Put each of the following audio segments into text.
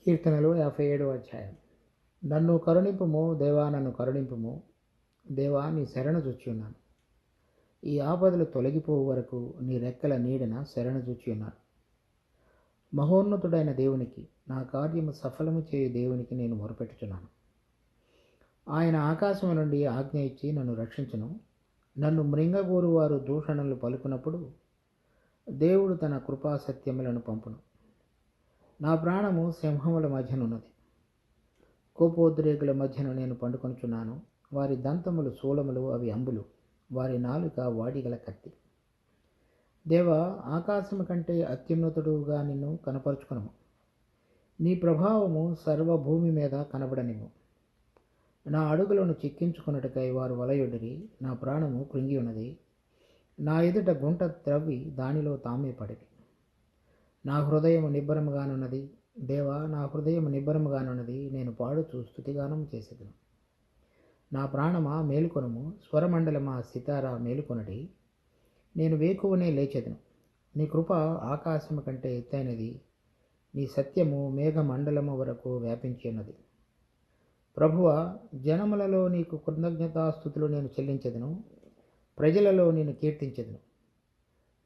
కీర్తనలు 57వ అధ్యాయం. నన్ను కరుణింపుము దేవా, నన్ను కరుణింపుము దేవా, నీ శరణు ఉన్నాను. ఈ ఆపదలు తొలగిపోవు వరకు నీ రెక్కల నీడన శరణు ఉన్నాను. మహోన్నతుడైన దేవునికి, నా కార్యము సఫలము చేయు దేవునికి నేను మొరపెట్టుచున్నాను. ఆయన ఆకాశము నుండి ఆజ్ఞ ఇచ్చి నన్ను రక్షించును. నన్ను మృంగగోరు వారు దూషణలు పలుకున్నప్పుడు దేవుడు తన కృపాసత్యములను పంపును. నా ప్రాణము సింహముల మధ్యనున్నది. కోపోద్రేకుల మధ్యన నేను పండుకొనుచున్నాను. వారి దంతములు శూలములు, అవి అంబులు, వారి నాలుక వాడిగల కత్తి. దేవా, ఆకాశము కంటే అత్యున్నతుడుగా నిన్ను కనపరుచుకును. నీ ప్రభావము సర్వభూమి మీద కనబడనివ్వు. నా అడుగులను చిక్కించుకున్నట్టుకై వారు వలయొడ్డిరి. నా ప్రాణము కృంగి ఉన్నది. నా ఎదుట గుంట త్రవ్వి దానిలో తామే పడిరి. నా హృదయము నిబ్బరముగానున్నది. దేవా, నా హృదయము నిబ్బరముగానున్నది. నేను పాడుచూ స్తుతిగానం చేసేదను. నా ప్రాణమా మేలుకొనుము, స్వరమండలమా సితారా మేలుకొనడి. నేను వేకువనే లేచెదను. నీ కృప ఆకాశము కంటే ఎత్తైనది. నీ సత్యము మేఘమండలము వరకు వ్యాపించి ఉన్నది. ప్రభువా, జనములలో నీకు కృతజ్ఞతాస్తుతులు నేను చెల్లించెదను. ప్రజలలో నేను కీర్తించెదను.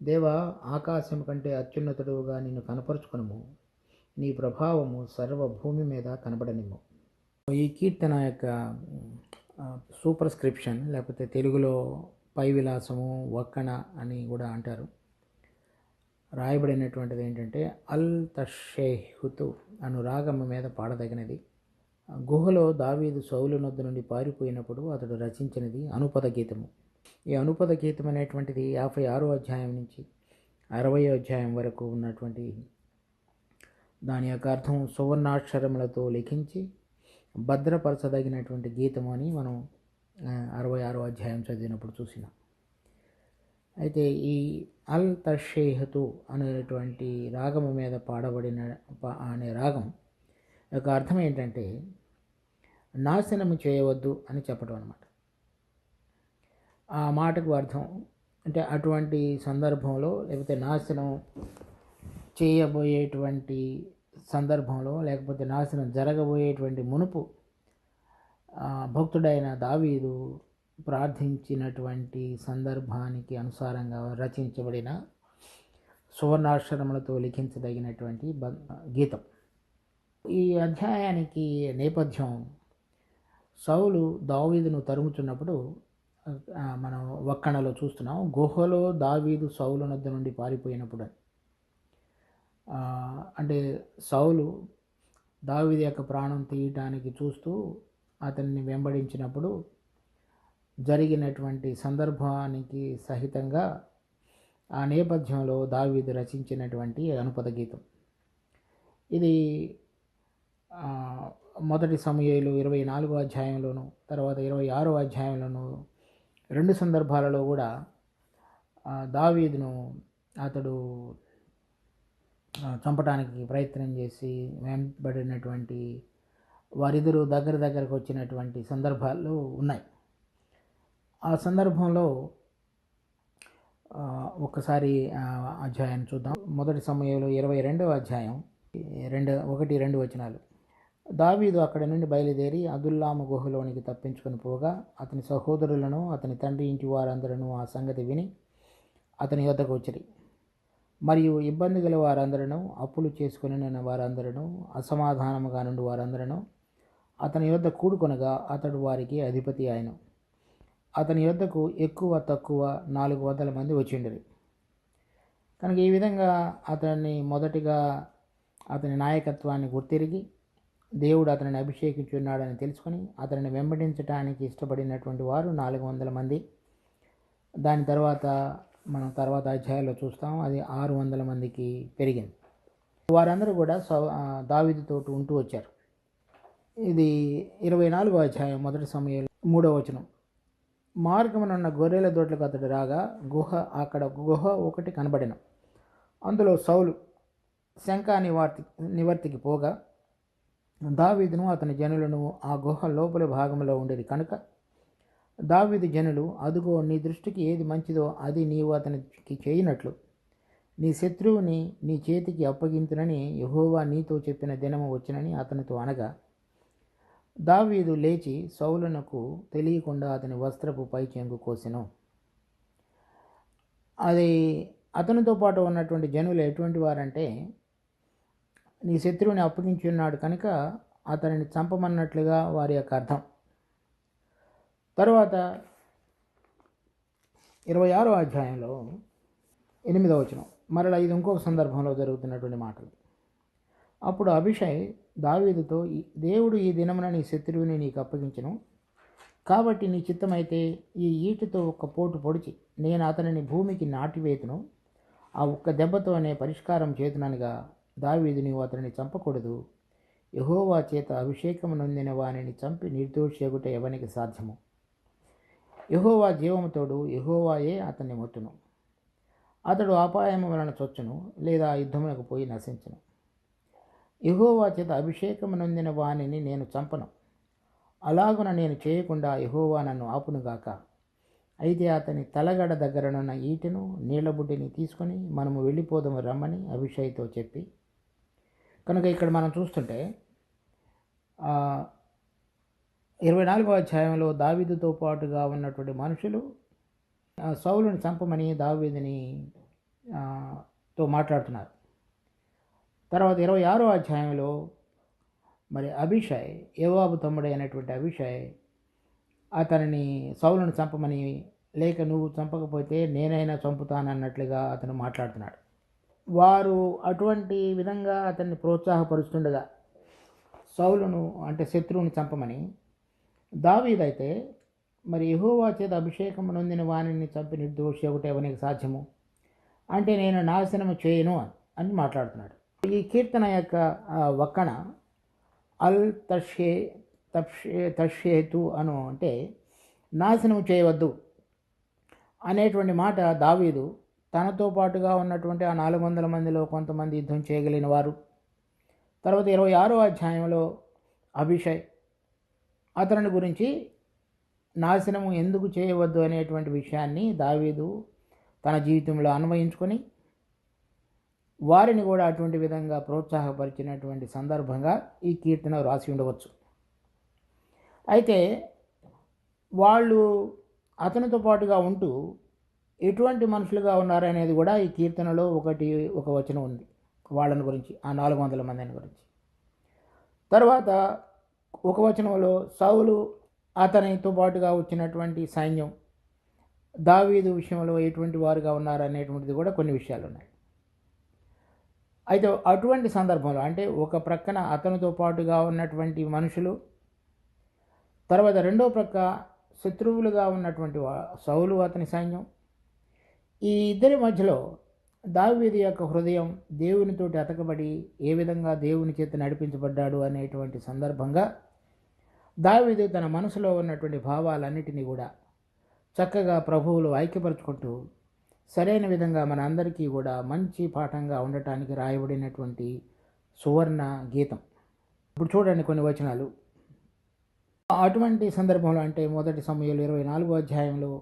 దేవా, ఆకాశం కంటే అత్యున్నతుడుగా నిన్ను కనపరుచుకును. నీ ప్రభావము సర్వభూమి మీద కనబడనిమ్ము. ఈ కీర్తన యొక్క సూపర్స్క్రిప్షన్, లేకపోతే తెలుగులో పై విలాసము, వక్కణ అని కూడా అంటారు. రాయబడినటువంటిది ఏంటంటే అల్ తషేహుతు అను రాగము మీద పాడదగినది. గుహలో దావీదు సౌలు నొద్ద నుండి పారిపోయినప్పుడు అతడు రచించినది అనుపద గీతము. ఈ అనుపద గీతం అనేటువంటిది 56వ అధ్యాయం నుంచి 60వ అధ్యాయం వరకు ఉన్నటువంటి దాని యొక్క అర్థం సువర్ణాక్షరములతో లిఖించి భద్రపరచదగినటువంటి గీతము అని మనం 66వ అధ్యాయం చదివినప్పుడు చూసినాం. అయితే ఈ అల్ తషేహతు అనేటువంటి రాగము మీద పాడబడిన అనే రాగం యొక్క అర్థం ఏంటంటే నాశనము చేయవద్దు అని చెప్పడం అన్నమాట. ఆ మాటకు అర్థం అంటే అటువంటి సందర్భంలో, లేకపోతే నాశనం చేయబోయేటువంటి సందర్భంలో, లేకపోతే నాశనం జరగబోయేటువంటి మునుపు భక్తుడైన దావీదు ప్రార్థించినటువంటి సందర్భానికి అనుసారంగా రచించబడిన సువర్ణాక్షరములతో లిఖించదగినటువంటి గీతం. ఈ అధ్యాయానికి నేపథ్యం సౌలు దావీదును తరుముతున్నప్పుడు మనం వక్కణలో చూస్తున్నాం. గుహలో దావీదు సౌలు నొద్ద నుండి పారిపోయినప్పుడు అంటే సౌలు దావీదు యొక్క ప్రాణం తీయటానికి చూస్తూ అతన్ని వెంబడించినప్పుడు జరిగినటువంటి సందర్భానికి సహితంగా ఆ నేపథ్యంలో దావీదు రచించినటువంటి అనుపద గీతం. ఇది మొదటి సమూయేలు 24వ అధ్యాయంలోను, తర్వాత 26వ అధ్యాయంలోను రెండు సందర్భాలలో కూడా దావీదును అతడు చంపడానికి ప్రయత్నం చేసి వెంబడినటువంటి వారిద్దరూ దగ్గరకు వచ్చినటువంటి సందర్భాలు ఉన్నాయి. ఆ సందర్భంలో ఒక్కసారి అధ్యాయాన్ని చూద్దాం. మొదటి సమూయేలు 22వ అధ్యాయం 1-2 వచనాలు. దావీదు అక్కడి నుండి బయలుదేరి అదుల్లాము గుహలోనికి తప్పించుకొని పోగా అతని సహోదరులను, అతని తండ్రి ఇంటి వారందరూ ఆ సంగతి విని అతని యొద్దకు వచ్చిరి. మరియు ఇబ్బంది గల వారందరూ, అప్పులు చేసుకుని వారందరూ, అసమాధానముగా నుండి వారందరూ అతని యొద్ద కూడుకొనగా అతడు వారికి అధిపతి ఆయన. అతని యొద్దకు ఎక్కువ తక్కువ 400 మంది వచ్చిండరు. కనుక ఈ విధంగా అతన్ని మొదటిగా అతని నాయకత్వాన్ని గుర్తిరిగి దేవుడు అతనిని అభిషేకించున్నాడని తెలుసుకొని అతనిని వెంబడించడానికి ఇష్టపడినటువంటి వారు 400 మంది. దాని తర్వాత మనం తర్వాత అధ్యాయాల్లో చూస్తాం, అది 600 మందికి పెరిగింది. వారందరూ కూడా దావీదుతో ఉంటూ వచ్చారు. ఇది 24వ అధ్యాయం మొదటి సమూయేలు 3వ వచనం. మార్గమునున్న గొర్రెల దొడ్లకు అతడు రాగా అక్కడ గుహ ఒకటి కనబడిన. అందులో సౌలు శంకా నివర్తికి పోగా దావీదును అతని జనులను ఆ గుహ లోపలి భాగంలో ఉండేది కనుక దావీదు జనులు, అదుగో నీ దృష్టికి ఏది మంచిదో అది నీవు అతనికి చేయనట్లు నీ శత్రువుని నీ చేతికి అప్పగింతునని యెహోవా నీతో చెప్పిన దినము వచ్చినని అతనితో అనగా, దావీదు లేచి సౌలునకు తెలియకుండా అతని వస్త్రపు పైచెంగు కోసెను. అది అతనితో పాటు ఉన్నటువంటి జనులు ఎటువంటి వారంటే, నీ శత్రువుని అప్పగించి ఉన్నాడు కనుక అతనిని చంపమన్నట్లుగా వారి యొక్క అర్థం. తరువాత 26వ అధ్యాయంలో 8వ వచనం, మరలా ఇది ఇంకొక సందర్భంలో జరుగుతున్నటువంటి మాటలు. అప్పుడు అబీషై దావీదుతో, దేవుడు ఈ దినమున నీ శత్రువుని నీకు అప్పగించును, కాబట్టి నీ చిత్తమైతే ఈ ఈటెతో ఒక్క పోటు పొడిచి నేను అతనిని భూమికి నాటివేతును, ఆ ఒక్క దెబ్బతోనే పరిష్కారం చేతుననగా, దావీదు నీవు అతనిని చంపకూడదు, యెహోవా చేత అభిషేకము నొందిన వానిని చంపి నిర్దోషి అగుట ఎవనికి సాధ్యము? యెహోవా జీవముతోడు, యెహోవాయే అతన్ని మొత్తును. అతడు అపాయము వలన చొచ్చును, లేదా యుద్ధమునకు పోయి నశించును. యెహోవా చేత అభిషేకము నొందిన వానిని నేను చంపను. అలాగున నేను చేయకుండా యెహోవా నన్ను ఆపునుగాక. అయితే అతని తలగడ దగ్గరనున్న ఈటెను నీళ్లబుడ్డిని తీసుకొని మనము వెళ్ళిపోదాము రమ్మని అభిషైతో చెప్పి. కనుక ఇక్కడ మనం చూస్తుంటే 24వ అధ్యాయంలో దావీదుతో పాటుగా ఉన్నటువంటి మనుషులు సౌలుని చంపమని దావీదుని తో మాట్లాడుతున్నారు. తర్వాత 26వ అధ్యాయంలో మరి అబీషై, యోవాబు తమ్ముడైనటువంటి అబీషై అతనిని సౌలుని చంపమని, లేక నువ్వు చంపకపోతే నేనైనా చంపుతానన్నట్లుగా అతను మాట్లాడుతున్నాడు. వారు అటువంటి విధంగా అతన్ని ప్రోత్సాహపరుస్తుండగా సౌలును అంటే శత్రువుని చంపమని, దావీదైతే మరి యెహోవా చేత అభిషేకం నొందిన వానిని చంపి నిర్దోషి ఒకటి ఎవనికి సాధ్యము, అంటే నేను నాశనము చేయను అని మాట్లాడుతున్నాడు. ఈ కీర్తన యొక్క వక్కణ అల్ తషేతు అను అంటే నాశనం చేయవద్దు అనేటువంటి మాట దావీదు తనతో పాటుగా ఉన్నటువంటి ఆ 400 మందిలో కొంతమంది యుద్ధం చేయగలిగిన వారు. తర్వాత 26వ అధ్యాయంలో అబీషై అతని గురించి నాశనము ఎందుకు చేయవద్దు అనేటువంటి విషయాన్ని దావీదు తన జీవితంలో అన్వయించుకొని వారిని కూడా అటువంటి విధంగా ప్రోత్సాహపరిచినటువంటి సందర్భంగా ఈ కీర్తన రాసి ఉండవచ్చు. అయితే వాళ్ళు అతనితో పాటుగా ఉంటూ ఎటువంటి మనుషులుగా ఉన్నారనేది కూడా ఈ కీర్తనలో ఒక వచనం ఉంది వాళ్ళని గురించి, ఆ 400 మందిని గురించి. తర్వాత ఒక వచనంలో సౌలు అతనితో పాటుగా వచ్చినటువంటి సైన్యం దావీదు విషయంలో ఎటువంటి వారుగా ఉన్నారనేటువంటిది కూడా కొన్ని విషయాలు ఉన్నాయి. అయితే అటువంటి సందర్భంలో అంటే ఒక ప్రక్కన అతనితో పాటుగా ఉన్నటువంటి మనుషులు, తర్వాత రెండో ప్రక్క శత్రువులుగా ఉన్నటువంటి సౌలు అతని సైన్యం, ఈ ఇద్దరి మధ్యలో దావీదు యొక్క హృదయం దేవునితోటి అతకబడి ఏ విధంగా దేవుని చేత నడిపించబడ్డాడు అనేటువంటి సందర్భంగా దావీదు తన మనసులో ఉన్నటువంటి భావాలన్నిటినీ కూడా చక్కగా ప్రభువులు ఐక్యపరుచుకుంటూ సరైన విధంగా మన అందరికీ కూడా మంచి పాఠంగా ఉండటానికి రాయబడినటువంటి సువర్ణ గీతం. ఇప్పుడు చూడండి కొన్ని వచనాలు. అటువంటి సందర్భంలో అంటే 1 సమూయేలు 24వ అధ్యాయంలో,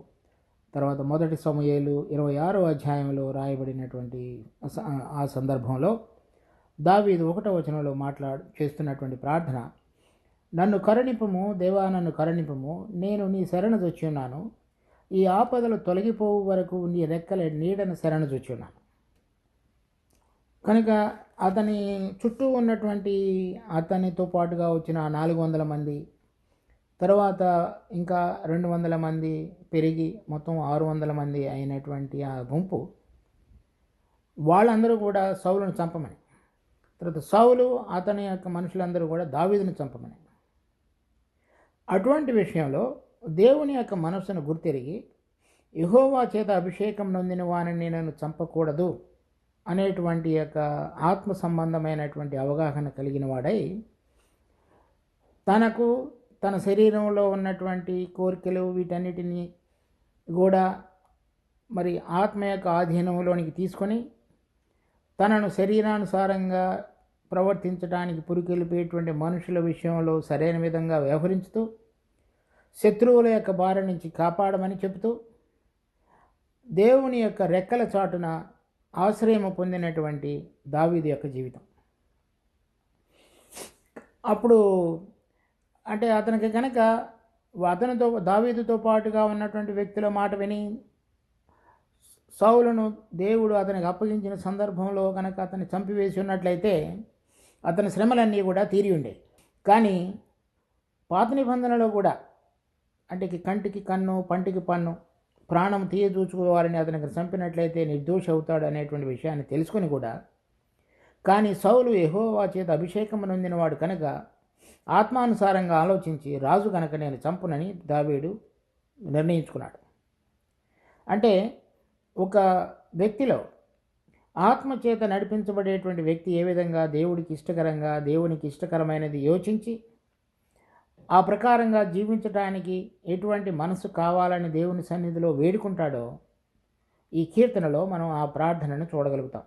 తర్వాత 1 సమూయేలు 26వ అధ్యాయంలో రాయబడినటువంటి ఆ సందర్భంలో దావీదు 1వ వచనంలో చేస్తున్నటువంటి ప్రార్థన, నన్ను కరుణింపుము దేవా, నన్ను కరుణింపుము, నేను నీ శరణు జొచ్చున్నాను, ఈ ఆపదలు తొలగిపోవు వరకు నీ రెక్కల నీడను శరణు జొచ్చున్నాను. కనుక అతని చుట్టూ ఉన్నటువంటి అతనితో పాటుగా వచ్చిన 400 మంది, తర్వాత ఇంకా 200 మంది పెరిగి మొత్తం 600 మంది అయినటువంటి ఆ గుంపు, వాళ్ళందరూ కూడా సౌలును చంపమని, తర్వాత సౌలు అతని యొక్క మనుషులందరూ కూడా దావీదును చంపమని. అటువంటి విషయంలో దేవుని యొక్క మనస్సును గుర్తెరిగి యెహోవా చేత అభిషేకం నొందిన వానిని నేను చంపకూడదు అనేటువంటి యొక్క ఆత్మ సంబంధమైనటువంటి అవగాహన కలిగిన వాడై తనకు తన శరీరంలో ఉన్నటువంటి కోరికలు వీటన్నిటినీ కూడా మరి ఆత్మ యొక్క ఆధీనంలోనికి తీసుకొని తనను శరీరానుసారంగా ప్రవర్తించడానికి పురికెళ్ళిపోయేటువంటి మనుషుల విషయంలో సరైన విధంగా వ్యవహరించుతూ శత్రువుల యొక్క బారి నుంచి కాపాడమని చెబుతూ దేవుని యొక్క రెక్కల చాటున ఆశ్రయము పొందినటువంటి దావీదు యొక్క జీవితం. అప్పుడు అంటే అతనికి కనుక అతనితో దావీదుతో పాటుగా ఉన్నటువంటి వ్యక్తుల మాట విని సౌలును దేవుడు అతనికి అప్పగించిన సందర్భంలో కనుక అతన్ని చంపివేసి ఉన్నట్లయితే అతని శ్రమలన్నీ కూడా తీరి ఉండేవి. కానీ పాత నిబంధనలో కూడా అంటే కంటికి కన్ను పంటికి పన్ను ప్రాణం తీయదూచుకోవాలని అతనికి చంపినట్లయితే నిర్దోషి అవుతాడు అనేటువంటి విషయాన్ని తెలుసుకొని కూడా కానీ సౌలు యెహోవా చేత అభిషేకం నొందినవాడు కనుక ఆత్మానుసారంగా ఆలోచించి రాజు కనుక నేను చంపునని దావీదు నిర్ణయించుకున్నాడు. అంటే ఒక వ్యక్తిలో ఆత్మచేత నడిపించబడేటువంటి వ్యక్తి ఏ విధంగా దేవునికి ఇష్టకరమైనది యోచించి ఆ ప్రకారంగా జీవించడానికి ఎటువంటి మనసు కావాలని దేవుని సన్నిధిలో వేడుకుంటాడో ఈ కీర్తనలో మనం ఆ ప్రార్థనను చూడగలుగుతాం.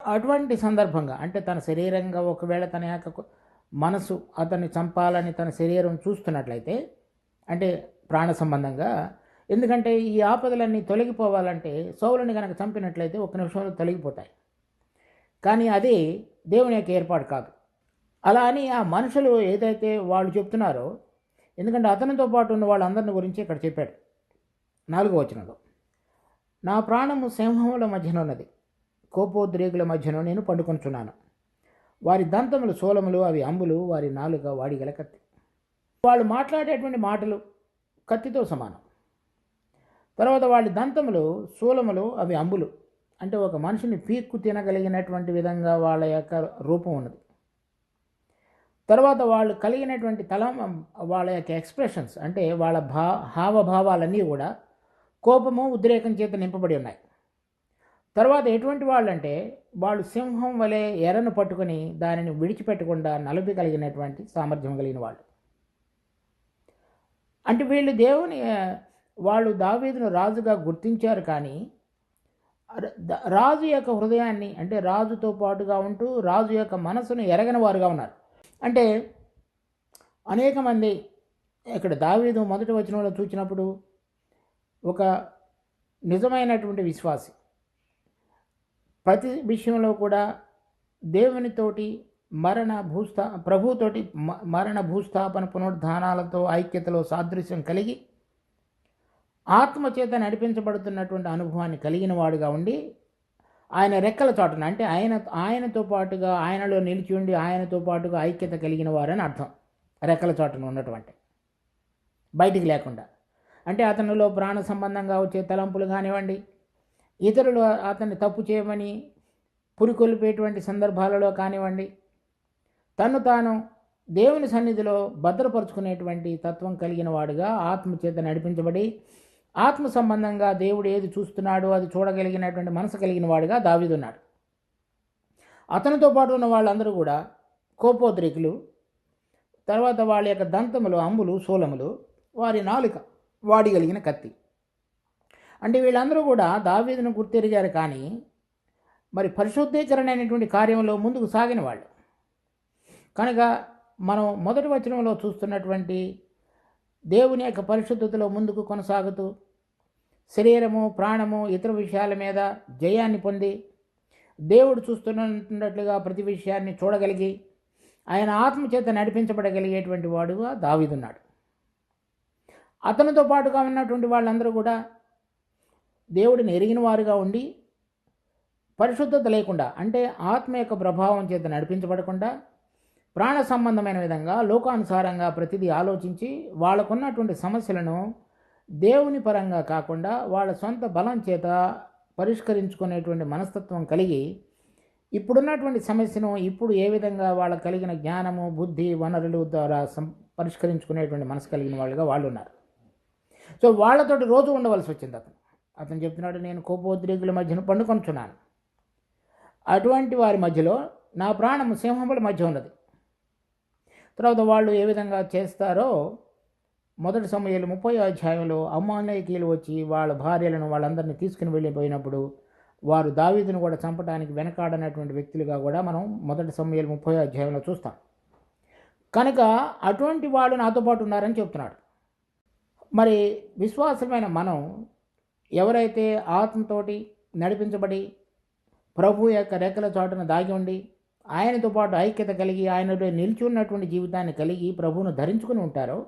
అటువంటి సందర్భంగా అంటే తన శరీరంగా ఒకవేళ తన యొక్క మనసు అతన్ని చంపాలని తన శరీరం చూస్తున్నట్లయితే అంటే ప్రాణ సంబంధంగా, ఎందుకంటే ఈ ఆపదలన్నీ తొలగిపోవాలంటే సౌలుని కనుక చంపినట్లయితే ఒక నిమిషంలో తొలగిపోతాయి. కానీ అది దేవుని యొక్క ఏర్పాటు కాదు. అలా అని ఆ మనుషులు ఏదైతే వాళ్ళు చెప్తున్నారో, ఎందుకంటే అతనితో పాటు ఉన్న వాళ్ళందరిని గురించి ఇక్కడ చెప్పాడు 4వ వచనంలో, నా ప్రాణము సింహముల మధ్యన ఉన్నది, కోపోద్రేకుల మధ్యన నేను పండుకొంచున్నాను, వారి దంతములు శూలములు, అవి అంబులు, వారి నాలుక వాడిగల కత్తి. వాళ్ళు మాట్లాడేటువంటి మాటలు కత్తితో సమానం. తర్వాత వాళ్ళ దంతములు శూలములు, అవి అంబులు, అంటే ఒక మనిషిని పీక్కు తినగలిగినటువంటి విధంగా వాళ్ళ యొక్క రూపం ఉన్నది. తర్వాత వాళ్ళు కలిగినటువంటి వాళ్ళ యొక్క ఎక్స్ప్రెషన్స్ అంటే వాళ్ళ హావభావాలన్నీ కూడా కోపము ఉద్రేకం చేత నింపబడి ఉన్నాయి. తర్వాత ఎటువంటి వాళ్ళంటే వాళ్ళు సింహం వలె ఎరను పట్టుకొని దానిని విడిచిపెట్టకుండా నలుపి కలిగినటువంటి సామర్థ్యం కలిగిన వాళ్ళు. అంటే వీళ్ళు వాళ్ళు దావీదును రాజుగా గుర్తించారు. కానీ రాజు యొక్క హృదయాన్ని అంటే రాజుతో పాటుగా ఉంటూ రాజు యొక్క మనసును ఎరగని వారుగా ఉన్నారు. అంటే అనేక మంది ఇక్కడ దావీదు మొదటి వచనంలో చూసినప్పుడు ఒక నిజమైనటువంటి విశ్వాసి ప్రతి విషయంలో కూడా దేవునితోటి ప్రభుతోటి మరణ భూస్థాపన పునరుద్ధానాలతో ఐక్యతలో సాదృశ్యం కలిగి ఆత్మచేత నడిపించబడుతున్నటువంటి అనుభవాన్ని కలిగిన వాడుగా ఉండి ఆయన రెక్కల చాటున అంటే ఆయనతో పాటుగా ఆయనలో నిలిచి ఉండి ఆయనతో పాటుగా ఐక్యత కలిగిన వారని అర్థం. రెక్కల చాటున ఉన్నటువంటి బయటికి లేకుండా అంటే అతనిలో ప్రాణ సంబంధంగా వచ్చే తలంపులు కానివ్వండి, ఇతరులు అతన్ని తప్పు చేయమని పురికొల్పేటువంటి సందర్భాలలో కానివ్వండి, తను తాను దేవుని సన్నిధిలో భద్రపరుచుకునేటువంటి తత్వం కలిగిన వాడుగా ఆత్మచేత నడిపించబడి ఆత్మ సంబంధంగా దేవుడు ఏది చూస్తున్నాడో అది చూడగలిగినటువంటి మనసు కలిగిన వాడుగా దావీదు ఉన్నాడు. అతనితో పాటు ఉన్న వాళ్ళందరూ కూడా కోపోద్రేకులు, తర్వాత వాళ్ళ యొక్క దంతములు అంబులు శూలములు, వారి నాలుక వాడిగలిగిన కత్తి. అంటే వీళ్ళందరూ కూడా దావీదును గుర్తెరిగారు. కానీ మరి పరిశుద్ధీకరణ అనేటువంటి కార్యంలో ముందుకు సాగిన వాళ్ళు కనుక మనం మొదటి వచనంలో చూస్తున్నటువంటి దేవుని యొక్క పరిశుద్ధతలో ముందుకు కొనసాగుతూ శరీరము ప్రాణము ఇతర విషయాల మీద జయాన్ని పొంది దేవుడు చూస్తున్నట్లుగా ప్రతి విషయాన్ని చూడగలిగి ఆయన ఆత్మచేత నడిపించబడగలిగేటువంటి వాడుగా దావీదున్నాడు. అతనితో పాటుగా ఉన్నటువంటి వాళ్ళందరూ కూడా దేవుడిని ఎరిగిన వారుగా ఉండి పరిశుద్ధత లేకుండా అంటే ఆత్మ యొక్క ప్రభావం చేత నడిపించబడకుండా ప్రాణ సంబంధమైన విధంగా లోకానుసారంగా ప్రతిదీ ఆలోచించి వాళ్ళకున్నటువంటి సమస్యలను దేవుని పరంగా కాకుండా వాళ్ళ సొంత బలం చేత పరిష్కరించుకునేటువంటి మనస్తత్వం కలిగి ఇప్పుడున్నటువంటి సమస్యను ఇప్పుడు ఏ విధంగా వాళ్ళకు కలిగిన జ్ఞానము బుద్ధి వనరులు ద్వారా పరిష్కరించుకునేటువంటి మనసు కలిగిన వాళ్ళుగా వాళ్ళు ఉన్నారు. సో వాళ్ళతోటి రోజు ఉండవలసి వచ్చింది. అతను చెప్తున్నాడు, నేను కోపోద్రేకుల మధ్యన పండుకొంచున్నాను, అటువంటి వారి మధ్యలో నా ప్రాణము సింహముల మధ్య ఉన్నది. తర్వాత వాళ్ళు ఏ విధంగా చేస్తారో మొదటి సమూయేలు 30వ అధ్యాయంలో అమ్మోనీయులు వచ్చి వాళ్ళ భార్యలను వాళ్ళందరినీ తీసుకుని వెళ్ళిపోయినప్పుడు వారు దావీదును కూడా చంపడానికి వెనకాడనటువంటి వ్యక్తులుగా కూడా మనం మొదటి సమూయేలు 30వ అధ్యాయంలో చూస్తాం. కనుక అటువంటి వాళ్ళు నాతో పాటు ఉన్నారని చెప్తున్నాడు. మరి విశ్వాసమైన మనం ఎవరైతే ఆత్మతోటి నడిపించబడి ప్రభు యొక్క రెక్కల చాటున దాగి ఉండి ఆయనతో పాటు ఐక్యత కలిగి ఆయనలో నిలిచి ఉన్నటువంటి జీవితాన్ని కలిగి ప్రభువును ధరించుకుని ఉంటారో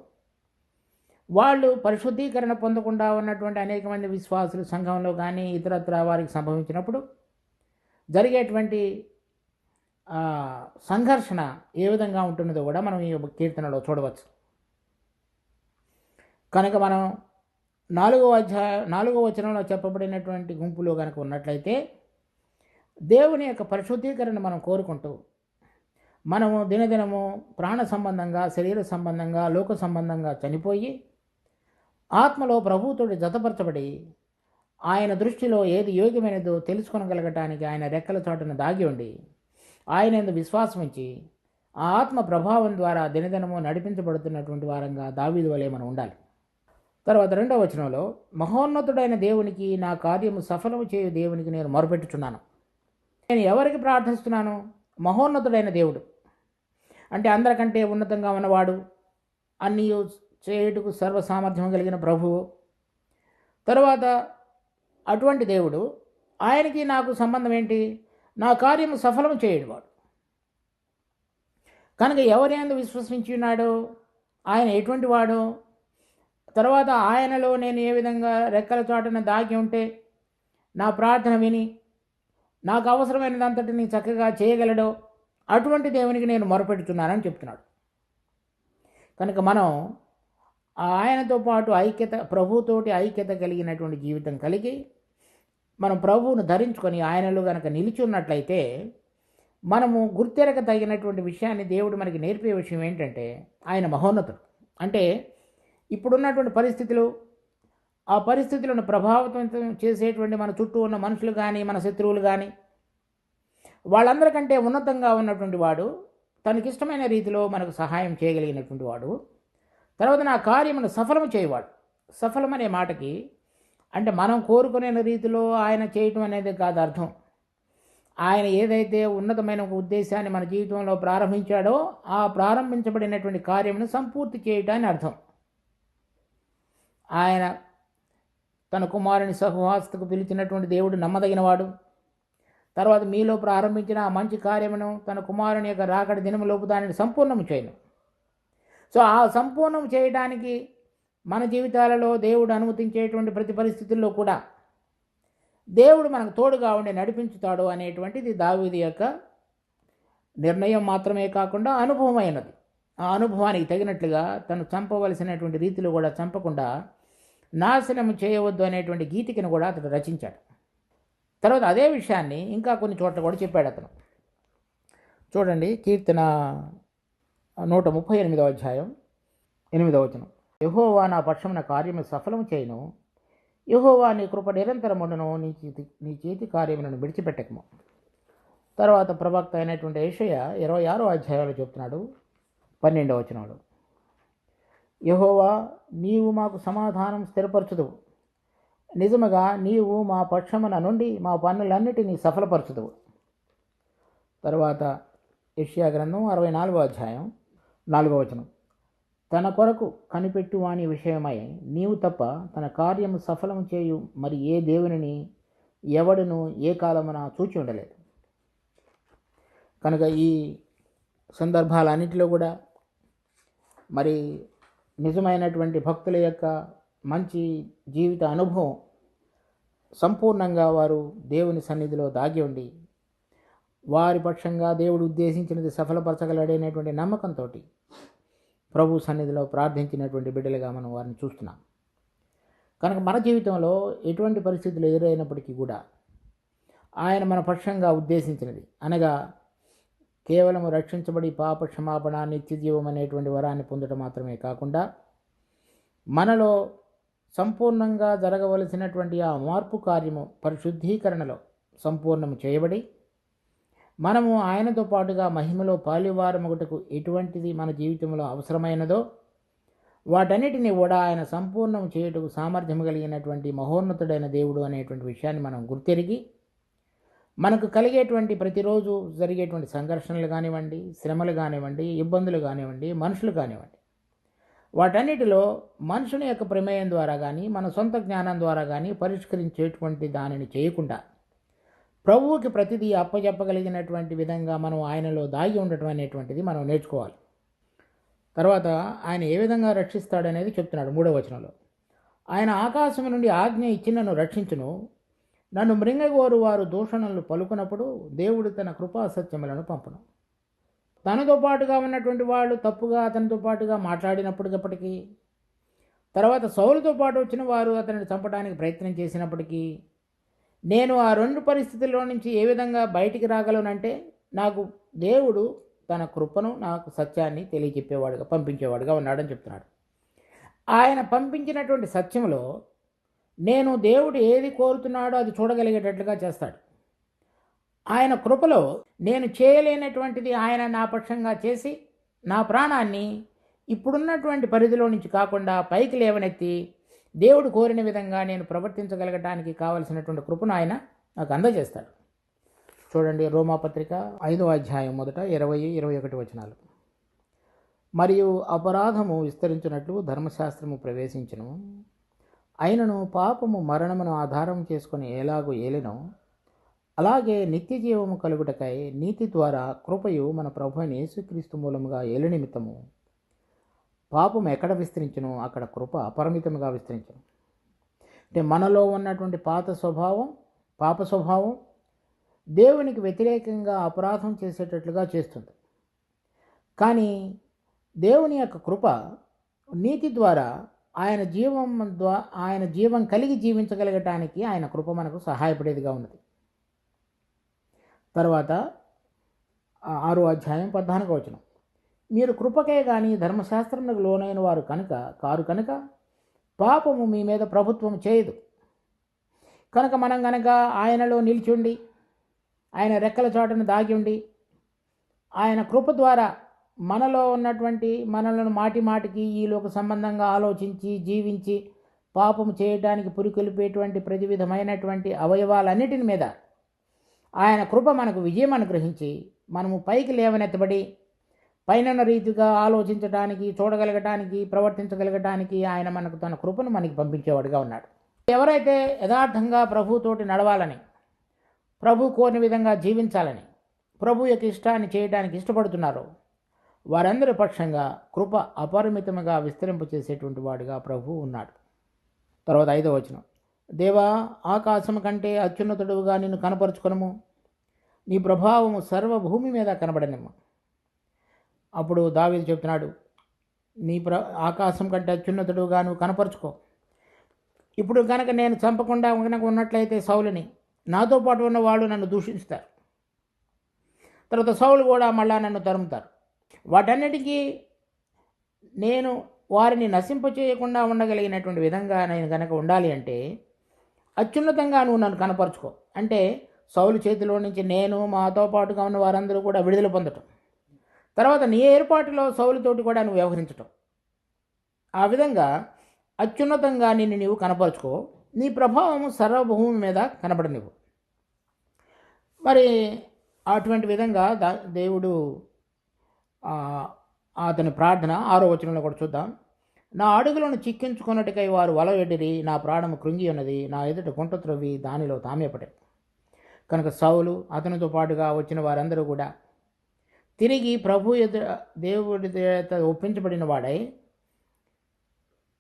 వాళ్ళు పరిశుద్ధీకరణ పొందకుండా ఉన్నటువంటి అనేక మంది విశ్వాసులు సంఘంలో కానీ ఇతరత్ర వారికి సంభవించినప్పుడు జరిగేటువంటి సంఘర్షణ ఏ విధంగా ఉంటున్నదో కూడా మనం ఈ కీర్తనలో చూడవచ్చు. కనుక మనం 4వ వచనంలో చెప్పబడినటువంటి గుంపులో కనుక ఉన్నట్లయితే దేవుని యొక్క పరిశుద్ధీకరణ మనం కోరుకుంటూ మనము దినదినము ప్రాణ సంబంధంగా, శరీర సంబంధంగా, లోక సంబంధంగా చనిపోయి ఆత్మలో ప్రభువుతోటి జతపరచబడి ఆయన దృష్టిలో ఏది యోగ్యమైనదో తెలుసుకొనగలగటానికి ఆయన రెక్కల చాటున దాగి ఉండి ఆయన యందు విశ్వాసం ఉంచి ఆ ఆత్మ ప్రభావం ద్వారా దినదినము నడిపించబడుతున్నటువంటి వారంగా దావీదు వలె మనం ఉండాలి. తర్వాత 2వ వచనంలో మహోన్నతుడైన దేవునికి నా కార్యము సఫలము చేయు దేవునికి నేను మొరపెట్టుచున్నాను. నేను ఎవరికి ప్రార్థిస్తున్నాను? మహోన్నతుడైన దేవుడు అంటే అందరికంటే ఉన్నతంగా ఉన్నవాడు, అన్నీ చేయుటకు సర్వసామర్థ్యం కలిగిన ప్రభువు. తరువాత అటువంటి దేవుడు, ఆయనకి నాకు సంబంధం ఏంటి? నా కార్యము సఫలం చేయడువాడు. కనుక ఎవరి యందు విశ్వసించి ఉన్నాడో ఆయన ఎటువంటి వాడో, తర్వాత ఆయనలో నేను ఏ విధంగా రెక్కల చాటున దాగి ఉంటే నా ప్రార్థన విని నాకు అవసరమైనదంతటిని చక్కగా చేయగలడో అటువంటి దేవునికి నేను మొరపెడుతున్నానని చెప్తున్నాడు. కనుక మనం ఆయనతో పాటు ఐక్యత, ప్రభువుతోటి ఐక్యత కలిగినటువంటి జీవితం కలిగి మనం ప్రభువును ధరించుకొని ఆయనలో కనుక నిలిచి ఉన్నట్లయితే మనము గుర్తెరక తగినటువంటి విషయాన్ని దేవుడు మనకి నేర్పే విషయం ఏంటంటే ఆయన మహోన్నతుడు. అంటే ఇప్పుడున్నటువంటి పరిస్థితులు, ఆ పరిస్థితులను ప్రభావితం చేసేటువంటి మన చుట్టూ ఉన్న మనుషులు కానీ మన శత్రువులు కానీ వాళ్ళందరికంటే ఉన్నతంగా ఉన్నటువంటి వాడు, తనకిష్టమైన రీతిలో మనకు సహాయం చేయగలిగినటువంటి వాడు. తర్వాత నా కార్యమును సఫలము చేయవాడు. సఫలం అనే మాటకి అంటే మనం కోరుకునే రీతిలో ఆయన చేయటం అనేది కాదు అర్థం. ఆయన ఏదైతే ఉన్నతమైన ఒక ఉద్దేశాన్ని మన జీవితంలో ప్రారంభించాడో ఆ ప్రారంభించబడినటువంటి కార్యమును సంపూర్తి చేయటాన్ని అర్థం. ఆయన తన కుమారుని సహవాసతకు పిలిచినటువంటి దేవుడు నమ్మదగినవాడు. తర్వాత మీలో ప్రారంభించిన ఆ మంచి కార్యమును తన కుమారుని యొక్క రాకడ దినములోపు దానిని సంపూర్ణము చేయను. సో ఆ సంపూర్ణం చేయడానికి మన జీవితాలలో దేవుడు అనుమతించేటువంటి ప్రతి పరిస్థితుల్లో కూడా దేవుడు మనకు తోడుగా ఉండి నడిపించుతాడు అనేటువంటిది దావీదు యొక్క నిర్ణయం మాత్రమే కాకుండా అనుభవమైనది. ఆ అనుభవానికి తగినట్లుగా తను చంపవలసినటువంటి రీతిలో కూడా చంపకుండా నాశనం చేయవద్దు అనేటువంటి గీతికను కూడా అతడు రచించాడు. తర్వాత అదే విషయాన్ని ఇంకా కొన్ని చోట్ల కూడా చెప్పాడు అతను. చూడండి, కీర్తన 138వ అధ్యాయం 8వ వచనం. యెహోవా నా పక్షమున కార్యము సఫలము చేయను, యెహోవా నీ కృప నిరంతరముండును, నీ చేతి కార్యములను విడిచిపెట్టకము. తర్వాత ప్రవక్త అయినటువంటి యెషయా 26వ అధ్యాయంలో చెప్తున్నాడు 12వ వచనంలో, యెహోవా నీవు మాకు సమాధానం స్థిరపరచుదువు, నిజముగా నీవు మా పక్షమున నుండి మా పనులన్నిటినీ సఫలపరచుదువు. తర్వాత యెషయా గ్రంథం 64వ అధ్యాయం 4వ వచనం, తన కొరకు కనిపెట్టు వాని విషయమై నీవు తప్ప తన కార్యము సఫలము చేయు మరి ఏ దేవునిని ఎవడును ఏ కాలమున చూచి ఉండలేదు. కనుక ఈ సందర్భాలన్నింటిలో కూడా మరి నిజమైనటువంటి భక్తుల యొక్క మంచి జీవిత అనుభవం సంపూర్ణంగా వారు దేవుని సన్నిధిలో దాగి ఉండి వారి పక్షంగా దేవుడు ఉద్దేశించినది సఫలపరచగలడనేటువంటి నమ్మకంతో ప్రభు సన్నిధిలో ప్రార్థించినటువంటి బిడ్డలుగా మనం వారిని చూస్తున్నాం. కనుక మన జీవితంలో ఎటువంటి పరిస్థితులు ఎదురైనప్పటికీ కూడా ఆయన మన పక్షంగా ఉద్దేశించినది అనగా కేవలం రక్షించబడి పాప క్షమాపణ, నిత్యజీవం అనేటువంటి వరాన్ని పొందడం మాత్రమే కాకుండా మనలో సంపూర్ణంగా జరగవలసినటువంటి ఆ మార్పు కార్యము పరిశుద్ధీకరణలో సంపూర్ణము చేయబడి మనము ఆయనతో పాటుగా మహిమలో పాలివారముగుటకు ఎటువంటిది మన జీవితంలో అవసరమైనదో వాటన్నిటిని కూడా ఆయన సంపూర్ణం చేయుటకు సామర్థ్యం కలిగినటువంటి మహోన్నతుడైన దేవుడు అనేటువంటి విషయాన్ని మనం గుర్తెరిగి మనకు కలిగేటువంటి ప్రతిరోజు జరిగేటువంటి సంఘర్షణలు కానివ్వండి, శ్రమలు కానివ్వండి, ఇబ్బందులు కానివ్వండి, మనుషులు కానివ్వండి, వాటన్నిటిలో మనుషుని యొక్క ప్రమేయం ద్వారా కానీ మన సొంత జ్ఞానం ద్వారా కానీ పరిష్కరించేటువంటి దానిని చేయకుండా ప్రభువుకి ప్రతిదీ అప్పచెప్పగలిగినటువంటి విధంగా మనం ఆయనలో దాగి ఉండటం అనేటువంటిది మనం నేర్చుకోవాలి. తర్వాత ఆయన ఏ విధంగా రక్షిస్తాడనేది చెప్తున్నాడు 3వ వచనంలో. ఆయన ఆకాశం నుండి ఆజ్ఞ ఇచ్చి నన్ను రక్షించును, నన్ను మృంగగోరు వారు దూషణలు పలుకున్నప్పుడు దేవుడు తన కృపా సత్యములను పంపును. తనతో పాటుగా ఉన్నటువంటి వాళ్ళు తప్పుగా అతనితో పాటుగా మాట్లాడినప్పటికీ, తర్వాత సౌలుతో పాటు వచ్చిన వారు అతనిని చంపడానికి ప్రయత్నం చేసినప్పటికీ, నేను ఆ 2 పరిస్థితుల్లో నుంచి ఏ విధంగా బయటికి రాగలనంటే, నాకు దేవుడు తన కృపను, నాకు సత్యాన్ని తెలియజెప్పేవాడుగా, పంపించేవాడుగా ఉన్నాడని చెప్తున్నాడు. ఆయన పంపించినటువంటి సత్యంలో నేను దేవుడు ఏది కోరుతున్నాడో అది చూడగలిగేటట్లుగా చేస్తాడు. ఆయన కృపలో నేను చేయలేనటువంటిది ఆయన నా పక్షంగా చేసి, నా ప్రాణాన్ని ఇప్పుడున్నటువంటి పరిధిలో నుంచి కాకుండా పైకి లేవనెత్తి, దేవుడు కోరిన విధంగా నేను ప్రవర్తించగలగడానికి కావలసినటువంటి కృపను ఆయన నాకు అందజేస్తాడు. చూడండి, రోమాపత్రిక 5వ అధ్యాయం 20-21 వచనాలు. మరియు అపరాధము విస్తరించినట్లు ధర్మశాస్త్రము ప్రవేశించును, అయినను పాపము మరణమును ఆధారం చేసుకొని ఎలాగూ ఏలినో, అలాగే నిత్య జీవము కలుగుటకై నీతి ద్వారా కృపయు మన ప్రభువైన యేసుక్రీస్తు మూలముగా ఏలు నిమిత్తము పాపం ఎక్కడ విస్తరించును అక్కడ కృప అపరిమితముగా విస్తరించును. అంటే మనలో ఉన్నటువంటి పాప స్వభావం దేవునికి వ్యతిరేకంగా అపరాధం చేసేటట్లుగా చేస్తుంది. కానీ దేవుని యొక్క కృప నీతి ద్వారా ఆయన జీవం కలిగి జీవించగలగటానికి ఆయన కృప మనకు సహాయపడేదిగా ఉన్నది. తర్వాత 6వ అధ్యాయం 14వ వచనం. మీరు కృపకే కానీ ధర్మశాస్త్రమునకు లోనైన వారు కనుక పాపము మీ మీద ప్రభుత్వం చేయదు. కనుక మనం గనక ఆయనలో నిలిచుండి, ఆయన రెక్కల చాటును దాగి ఉండి, ఆయన కృప ద్వారా మనలో ఉన్నటువంటి మనలను మాటికి ఈ లోక సంబంధంగా ఆలోచించి జీవించి పాపము చేయడానికి పురికొల్పేటువంటి ప్రతి విధమైనటువంటి అవయవాలన్నిటిని మీద ఆయన కృప మనకు విజయం అనుగ్రహించి, మనము పైకి లేవనెత్తబడి పైన రీతిగా ఆలోచించడానికి, చూడగలగటానికి, ప్రవర్తించగలగటానికి ఆయన మనకు తన కృపను మనకి పంపించేవాడుగా ఉన్నాడు. ఎవరైతే యథార్థంగా ప్రభుతోటి నడవాలని, ప్రభు కోరిన విధంగా జీవించాలని, ప్రభు యొక్క ఇష్టాన్ని చేయడానికి ఇష్టపడుతున్నారో వారందరి పక్షంగా కృప అపరిమితముగా విస్తరింపచేసేటువంటి వాడుగా ప్రభు ఉన్నాడు. తర్వాత 5వ వచనం. దేవా, ఆకాశము కంటే అత్యున్నతుడుగా నిన్ను కనపరుచుకొనుము, నీ ప్రభావము సర్వభూమి మీద కనబడనిమ్ము. అప్పుడు దావీదు చెప్తున్నాడు, ఆకాశం కంటే అత్యున్నతుడుగా నువ్వు కనపరుచుకో. ఇప్పుడు కనుక నేను చంపకుండా కనుక ఉన్నట్లయితే సౌలుని, నాతో పాటు ఉన్న వాళ్ళు నన్ను దూషిస్తారు, తర్వాత సౌలు కూడా మళ్ళా నన్ను తరుముతారు. వాటన్నిటికీ నేను వారిని నశింపచేయకుండా ఉండగలిగినటువంటి విధంగా నేను కనుక ఉండాలి అంటే అత్యున్నతంగా నువ్వు నన్ను కనపరుచుకో. అంటే సౌలు చేతిలో నుంచి నేను, మాతో పాటుగా ఉన్న వారందరూ కూడా విడుదల పొందటం, తర్వాత నీ ఏర్పాటులో సౌలుతోటి కూడా నువ్వు వ్యవహరించటం, ఆ విధంగా అత్యున్నతంగా నిన్ను నీవు కనపరుచుకో, నీ ప్రభావము సర్వభూమి మీద కనబడనివ్వు. మరి అటువంటి విధంగా దేవుడు అతని ప్రార్థన 6వ వచనంలో కూడా చూద్దాం. నా అడుగులను చిక్కించుకున్నట్టుకై వారు వలవెడిరి, నా ప్రాణము కృంగి ఉన్నది, నా ఎదుట గుంట త్రవ్వి దానిలో తామేపడారు. కనుక సౌలు అతనితో పాటుగా వచ్చిన వారందరూ కూడా తిరిగి ప్రభు దేవుడి ఒప్పించబడిన వాడై,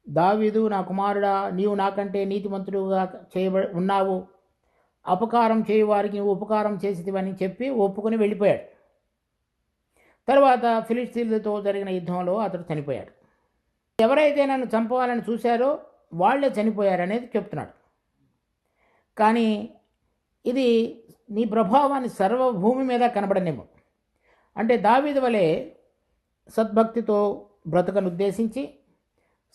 దావీదు నా కుమారుడా, నీవు నాకంటే నీతిమంతుడుగా ఉన్నావు, అపకారం చేయు వారికి నువ్వు ఉపకారం చేసివని చెప్పి ఒప్పుకొని వెళ్ళిపోయాడు. తర్వాత ఫిలిష్తీయులతో జరిగిన యుద్ధంలో అతడు చనిపోయాడు. ఎవరైతే నన్ను చంపవాలని చూశారో వాళ్ళే చనిపోయారనేది చెప్తున్నాడు. కానీ ఇది నీ ప్రభావాన్ని సర్వభూమి మీద కనబడనేమో. అంటే దావీదు వలె సద్భక్తితో బ్రతుకను ఉద్దేశించి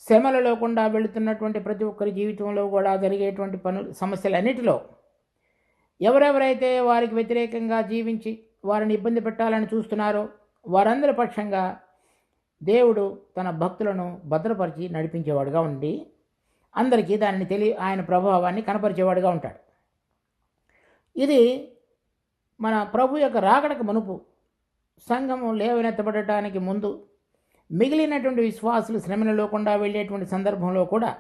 శ్రమలలో గుండా వెళుతున్నటువంటి ప్రతి ఒక్కరి జీవితంలో కూడా జరిగేటువంటి సమస్యలన్నిటిలో ఎవరెవరైతే వారికి వ్యతిరేకంగా జీవించి వారిని ఇబ్బంది పెట్టాలని చూస్తున్నారో వారందరి పక్షంగా దేవుడు తన భక్తులను భద్రపరిచి నడిపించేవాడుగా ఉండి అందరికీ దానిని ఆయన ప్రభావాన్ని కనపరిచేవాడుగా ఉంటాడు. ఇది మన ప్రభు యొక్క రాకడకు మునుపు సంఘము లేవనెత్తబడటానికి ముందు మిగిలినటువంటి విశ్వాసులు శ్రమలో లేకుండా వెళ్ళేటువంటి సందర్భంలో కూడా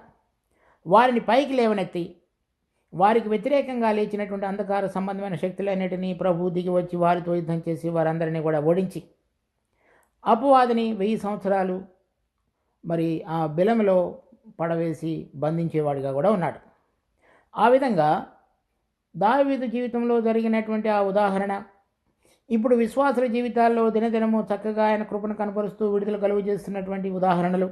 వారిని పైకి లేవనెత్తి వారికి వ్యతిరేకంగా లేచినటువంటి అంధకార సంబంధమైన శక్తులన్నిటినీ ప్రభు దిగి వచ్చి వారితో యుద్ధం చేసి వారందరినీ కూడా ఓడించి అపవాదిని 1000 సంవత్సరాలు మరి ఆ బిలంలో పడవేసి బంధించేవాడిగా కూడా ఉన్నాడు. ఆ విధంగా దావీదు జీవితంలో జరిగినటువంటి ఆ ఉదాహరణ ఇప్పుడు విశ్వాసుల జీవితాల్లో దినదినము చక్కగా ఆయన కృపను కనపరుస్తూ విడుదల కలుగు చేస్తున్నటువంటి ఉదాహరణలు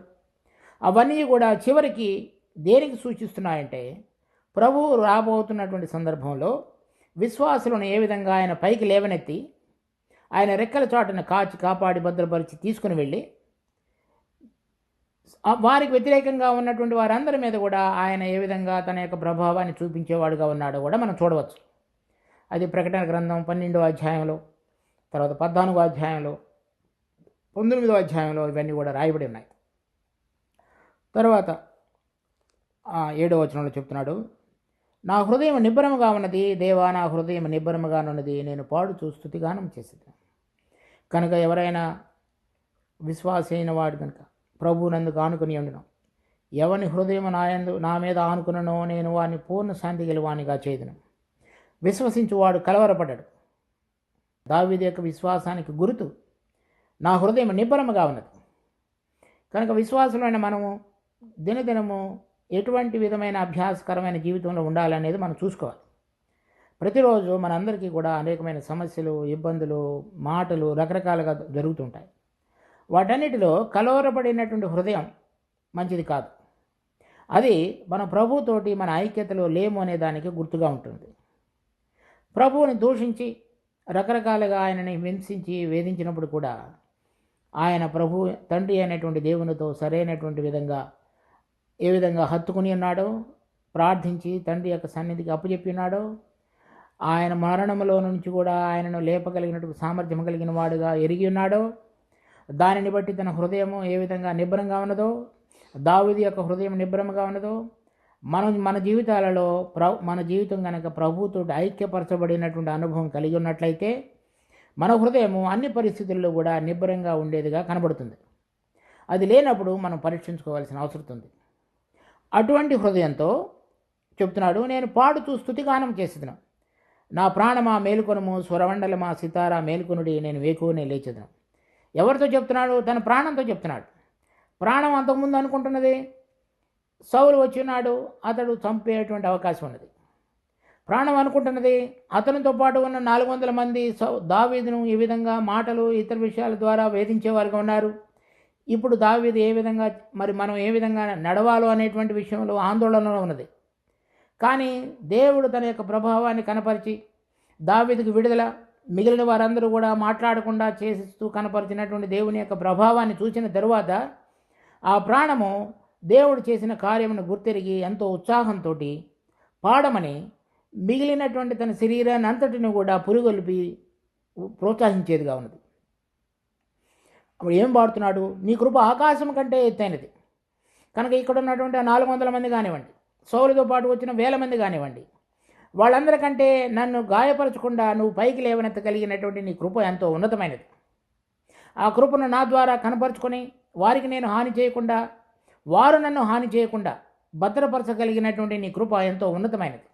అవన్నీ కూడా చివరికి దేనికి సూచిస్తున్నాయంటే ప్రభువు రాబోతున్నటువంటి సందర్భంలో విశ్వాసులను ఏ విధంగా ఆయన పైకి లేవనెత్తి ఆయన రెక్కల చాటును కాపాడి భద్రపరిచి తీసుకుని వెళ్ళి వారికి వ్యతిరేకంగా ఉన్నటువంటి వారందరి మీద కూడా ఆయన ఏ విధంగా తన యొక్క ప్రభావాన్ని చూపించేవాడుగా ఉన్నాడో కూడా మనం చూడవచ్చు. అది ప్రకటన గ్రంథం 12వ అధ్యాయంలో, తర్వాత 14వ అధ్యాయంలో, 19వ అధ్యాయంలో ఇవన్నీ కూడా రాయబడి ఉన్నాయి. తర్వాత 7వ వచనంలో చెప్తున్నాడు, నా హృదయం నిబ్బరముగా ఉన్నది, దేవా నా హృదయం నిబ్బరముగా ఉన్నది, నేను పాడుచూ స్తుతిగానం చేసేది. కనుక ఎవరైనా విశ్వాస అయిన వాడు కనుక ప్రభువునందుకు ఆనుకుని ఉండును, ఎవని హృదయం నా మీద ఆనుకుననో నేను వాడిని పూర్ణ శాంతి గెలువానిగా చేయుదును. విశ్వసించువాడు కలవరపడ్డాడు. దావీదు యొక్క విశ్వాసానికి గుర్తు నా హృదయం నిబ్బరముగా ఉన్నది. కనుక విశ్వాసులైన మనము దినదినము ఎటువంటి విధమైన అభ్యాసకరమైన జీవితంలో ఉండాలనేది మనం చూసుకోవాలి. ప్రతిరోజు మనందరికీ కూడా అనేకమైన సమస్యలు, ఇబ్బందులు, మాటలు రకరకాలుగా జరుగుతుంటాయి. వాటన్నిటిలో కలవరపడినటువంటి హృదయం మంచిది కాదు. అది మన ప్రభువుతోటి మన ఐక్యతలో లేము అనే దానికి గుర్తుగా ఉంటుంది. ప్రభువుని దూషించి రకరకాలుగా ఆయనని హింసించి వేధించినప్పుడు కూడా ఆయన ప్రభు తండ్రి అయినటువంటి దేవునితో సరైనటువంటి విధంగా ఏ విధంగా హత్తుకుని ఉన్నాడో, ప్రార్థించి తండ్రి యొక్క సన్నిధికి అప్పచెప్పి ఉన్నాడో, ఆయన మరణంలో నుంచి కూడా ఆయనను లేపగలిగినటువంటి సామర్థ్యం కలిగిన వాడుగా ఎరిగి ఉన్నాడో, దానిని బట్టి తన హృదయము ఏ విధంగా నిబ్బరంగా ఉన్నదో, దావీదు యొక్క హృదయం నిబ్బరంగా ఉన్నదో, మన జీవితాలలో మన జీవితం కనుక ప్రభువుతో ఐక్యపరచబడినటువంటి అనుభవం కలిగి ఉన్నట్లయితే మన హృదయము అన్ని పరిస్థితుల్లో కూడా నిబ్బరంగా ఉండేదిగా కనబడుతుంది. అది లేనప్పుడు మనం పరీక్షించుకోవాల్సిన అవసరం ఉంది. అటువంటి హృదయంతో చెప్తున్నాడు, నేను పాడుతూ స్తుతిగానం చేసేదను, నా ప్రాణమా మేలుకొనుము, స్వరమండలమా సితారా మేలుకొనుడి, నేను వేకువనే లేచేదను. ఎవరితో చెప్తున్నాడు? తన ప్రాణంతో చెప్తున్నాడు. ప్రాణం అంతకుముందు అనుకుంటున్నది సౌలు వచ్చి ఉన్నాడు, అతడు చంపేటువంటి అవకాశం ఉన్నది. ప్రాణం అనుకుంటున్నది అతనితో పాటు ఉన్న 400 మంది దావీదును ఈ విధంగా మాటలు ఇతర విషయాల ద్వారా వేధించేవారుగా ఉన్నారు. ఇప్పుడు దావీదు ఏ విధంగా మరి మనం ఏ విధంగా నడవాలో అనేటువంటి విషయంలో ఆందోళనలో ఉన్నది. కానీ దేవుడు తన యొక్క ప్రభావాన్ని కనపరిచి దావీదుకు విడుదల, మిగిలిన వారందరూ కూడా మాట్లాడకుండా చేస్తూ కనపరిచినటువంటి దేవుని యొక్క ప్రభావాన్ని చూసిన తరువాత ఆ ప్రాణము దేవుడు చేసిన కార్యమును గుర్తెరిగి ఎంతో ఉత్సాహంతో పాడమని మిగిలినటువంటి తన శరీరాన్ని అంతటిని కూడా పురుగొల్పి ప్రోత్సహించేదిగా ఉన్నది. అప్పుడు ఏం పాడుతున్నాడు? నీ కృప ఆకాశం కంటే ఎత్తైనది. కనుక ఇక్కడ ఉన్నటువంటి 400 మంది కానివ్వండి, సౌలుతో పాటు వచ్చిన 1000 మంది కానివ్వండి, వాళ్ళందరికంటే నన్ను గాయపరచకుండా నువ్వు పైకి లేవనెత్తగలిగినటువంటి నీ కృప ఎంతో ఉన్నతమైనది. ఆ కృపను నా ద్వారా కనపరుచుకొని వారికి నేను హాని చేయకుండా, వారు నన్ను హాని చేయకుండా భద్రపరచగలిగినటువంటి నీ కృప ఎంతో ఉన్నతమైనది.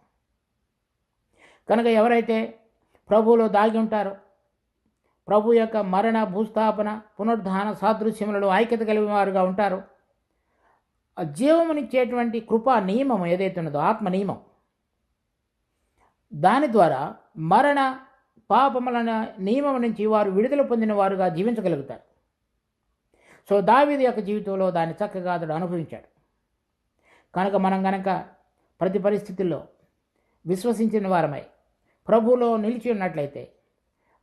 కనుక ఎవరైతే ప్రభువులో దాగి ఉంటారో, ప్రభు యొక్క మరణ, భూస్థాపన, పునరుద్ధాన సాదృశ్యములలో ఐక్యత కలిగిన వారుగా ఉంటారో, ఆ జీవమునిచ్చేటువంటి కృపా నియమం ఏదైతే ఉన్నదో, ఆత్మ నియమం, దాని ద్వారా మరణ పాపముల నియమం నుంచి వారు విడుదల పొందిన వారుగా జీవించగలుగుతారు. సో దావీదు యొక్క జీవితంలో దాన్ని చక్కగా అతడు అనుభవించాడు. కనుక మనం గనక ప్రతి పరిస్థితుల్లో విశ్వసించిన వారమై ప్రభువులో నిలిచి ఉన్నట్లయితే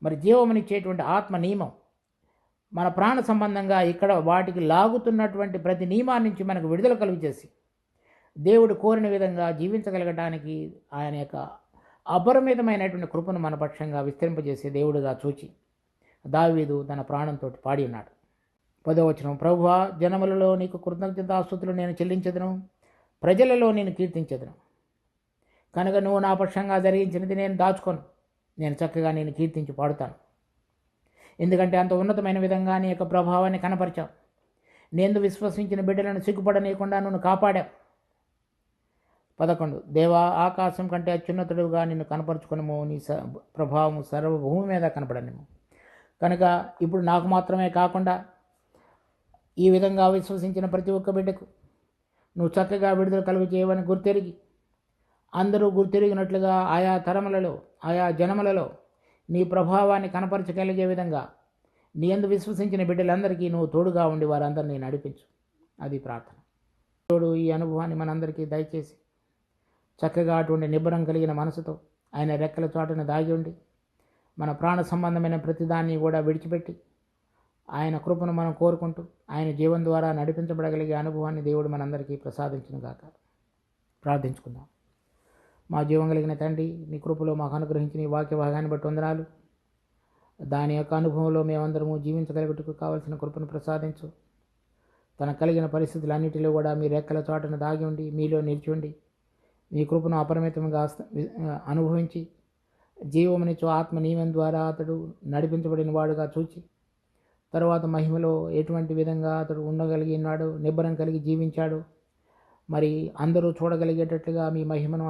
మరి జీవమునిచ్చేటువంటి ఆత్మ నియమం మన ప్రాణ సంబంధంగా ఇక్కడ వాటికి లాగుతున్నటువంటి ప్రతి నియమాన్ని నుంచి మనకు విడుదల కలుగు చేసి దేవుడు కోరిన విధంగా జీవించగలగడానికి ఆయన యొక్క అపరిమితమైనటువంటి కృపను మన పక్షంగా విస్తరింపజేసే దేవుడుగా చూచి దావీదు తన ప్రాణంతో పాడి ఉన్నాడు. 10వ వచనం, ప్రభువా జనములలో నీకు కృతజ్ఞతాస్తుతులు నేను చెల్లించదును, ప్రజలలో నేను కీర్తించదును. కనుక నువ్వు నా పక్షంగా జరిగించినది నేను దాచుకోను, నేను చక్కగా నేను కీర్తించి పాడుతాను. ఎందుకంటే అంత ఉన్నతమైన విధంగా నీ యొక్క ప్రభావాన్ని కనపరిచావు. నేను విశ్వసించిన బిడ్డలను సిగ్గుపడనీయకుండా నువ్వు కాపాడావు. 11 దేవా, ఆకాశం కంటే అత్యున్నతుడుగా నిన్ను కనపరుచుకునము, నీ ప్రభావం సర్వభూమి మీద కనపడనిము. కనుక ఇప్పుడు నాకు మాత్రమే కాకుండా ఈ విధంగా విశ్వసించిన ప్రతి ఒక్క బిడ్డకు నువ్వు చక్కగా విడుదల కలుగు చేయవని గుర్తెరిగి, అందరూ గుర్తెరిగినట్లుగా ఆయా తరములలో, ఆయా జనములలో నీ ప్రభావాన్ని కనపరచగలిగే విధంగా నీ యందు విశ్వసించిన బిడ్డలందరికీ నువ్వు తోడుగా ఉండి వారందరినీ నడిపించు. అది ప్రార్థన. తోడు ఈ అనుభవాన్ని మనందరికీ దయచేసి చక్కగా అటువంటి నిబ్బరం కలిగిన మనసుతో ఆయన రెక్కల చాటున దాగి ఉండి మన ప్రాణ సంబంధమైన ప్రతిదాన్ని కూడా విడిచిపెట్టి ఆయన కృపను మనం కోరుకుంటూ ఆయన జీవం ద్వారా నడిపించబడగలిగే అనుభవాన్ని దేవుడు మనందరికీ ప్రసాదించునుగాక. ప్రార్థించుకుందాం. మా జీవం కలిగిన తండ్రి, నీ కృపలో మాకు అనుగ్రహించిన ఈ వాక్య భాగాన్ని బట్టి వందనాలు. దాని యొక్క అనుభవంలో మేమందరము జీవించగలుగుటకు కావలసిన కృపను ప్రసాదించు. తన కలిగిన పరిస్థితులన్నిటిలో కూడా మీ రెక్కల చాటున దాగి ఉండి మీలో నిలిచి ఉండి మీ కృపను అపరిమితంగా అనుభవించి జీవమునిచ్చు ఆత్మ నియమం ద్వారా అతడు నడిపించబడిన వాడుగా చూచి తరువాత మహిమలో ఎటువంటి విధంగా అతడు ఉండగలిగినాడు, నిబ్బరం కలిగి జీవించాడు. మరి అందరూ చూడగలిగేటట్లుగా మీ మహిమను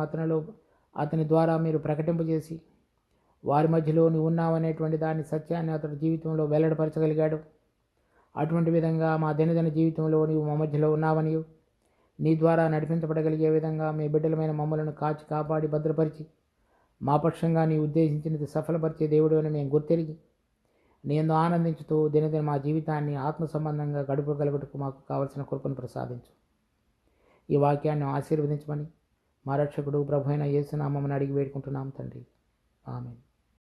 అతని ద్వారా మీరు ప్రకటింపజేసి వారి మధ్యలో నీవు ఉన్నావనేటువంటి దాని సత్యాన్ని అతడు జీవితంలో వెల్లడిపరచగలిగాడు. అటువంటి విధంగా మా దినదిన జీవితంలో నీవు మా మధ్యలో ఉన్నావని, నీ ద్వారా నడిపించబడగలిగే విధంగా మీ బిడ్డలమైన మమ్మలను కాచి కాపాడి భద్రపరిచి మా పక్షంగా నీ ఉద్దేశించినది సఫలపరిచే దేవుడు అని మేము గుర్తెరిగి నేను ఆనందించుతూ దినదిన మా జీవితాన్ని ఆత్మ సంబంధంగా గడుపగలుగుటకు మాకు కావలసిన కృపను ప్రసాదించు. ఈ వాక్యాన్ని ఆశీర్వదించమని మా రక్షకుడు ప్రభు అయిన యేసు నామమున అడిగి వేడుకుంటున్నాం తండ్రి. ఆమేన్.